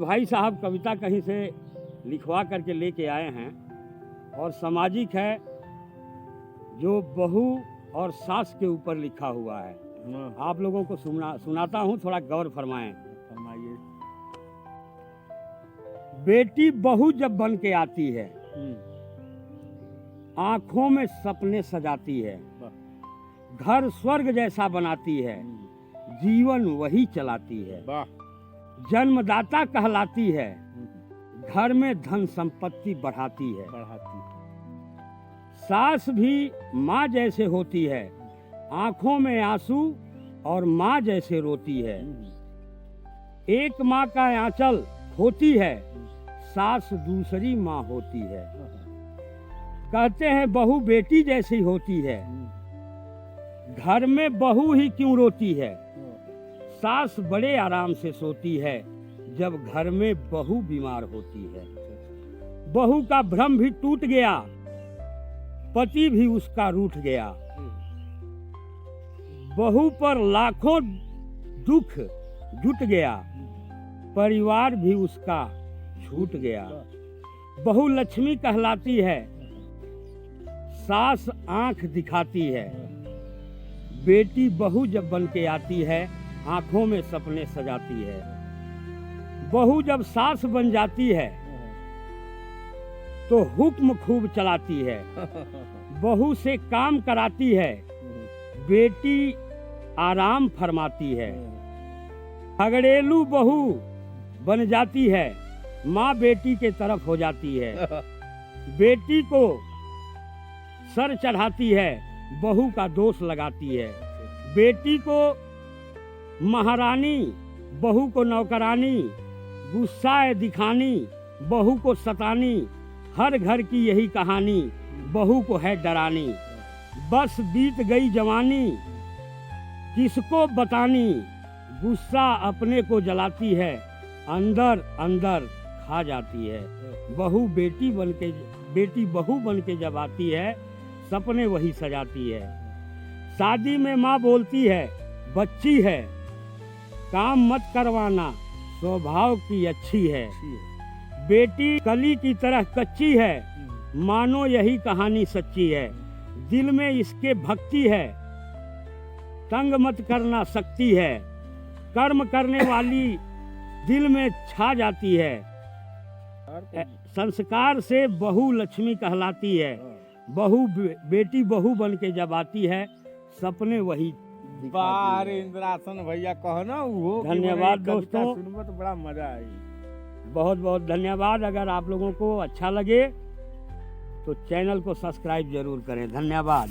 भाई साहब कविता कहीं से लिखवा करके लेके आए हैं और सामाजिक है, जो बहू और सास के ऊपर लिखा हुआ है। आप लोगों को सुनाता हूँ, थोड़ा गौर फरमाएं। फरमाइए। बेटी बहू जब बन के आती है, आंखों में सपने सजाती है, घर स्वर्ग जैसा बनाती है, जीवन वही चलाती है, जन्मदाता कहलाती है, घर में धन संपत्ति बढ़ाती है। सास भी माँ जैसे होती है, आंखों में आंसू और माँ जैसे रोती है। एक माँ का आंचल होती है, सास दूसरी माँ होती है। कहते हैं बहू बेटी जैसी होती है, घर में बहू ही क्यों रोती है। सास बड़े आराम से सोती है, जब घर में बहू बीमार होती है। बहू का भ्रम भी टूट गया, पति भी उसका रूठ गया। बहू पर लाखों दुख जुट गया, परिवार भी उसका छूट गया। बहू लक्ष्मी कहलाती है, सास आंख दिखाती है। बेटी बहू जब बन के आती है, आंखों में सपने सजाती है। बहू जब सास बन जाती है तो हुक्म खूब चलाती है, बहू से काम कराती है, बेटी आराम फरमाती है। घरेलू बहू बन जाती है, माँ बेटी के तरफ हो जाती है। बेटी को सर चढ़ाती है, बहू का दोष लगाती है। बेटी को महारानी, बहू को नौकरानी, गुस्सा दिखानी, बहू को सतानी। हर घर की यही कहानी, बहू को है डरानी। बस बीत गई जवानी, किसको बतानी। गुस्सा अपने को जलाती है, अंदर अंदर खा जाती है। बेटी बहू बन के जब आती है, सपने वही सजाती है। शादी में माँ बोलती है, बच्ची है, काम मत करवाना, स्वभाव की अच्छी है। बेटी कली की तरह कच्ची है, मानो यही कहानी सच्ची है। दिल में इसके भक्ति है, तंग मत करना शक्ति है। कर्म करने वाली दिल में छा जाती है। संस्कार से बहू लक्ष्मी कहलाती है। बेटी बहू बन के जब आती है, सपने वही। बाहर इंद्रासन भैया कहो ना वो। धन्यवाद दोस्तों, सुनबो तो बड़ा मजा आई। बहुत बहुत धन्यवाद। अगर आप लोगों को अच्छा लगे तो चैनल को सब्सक्राइब जरूर करें। धन्यवाद।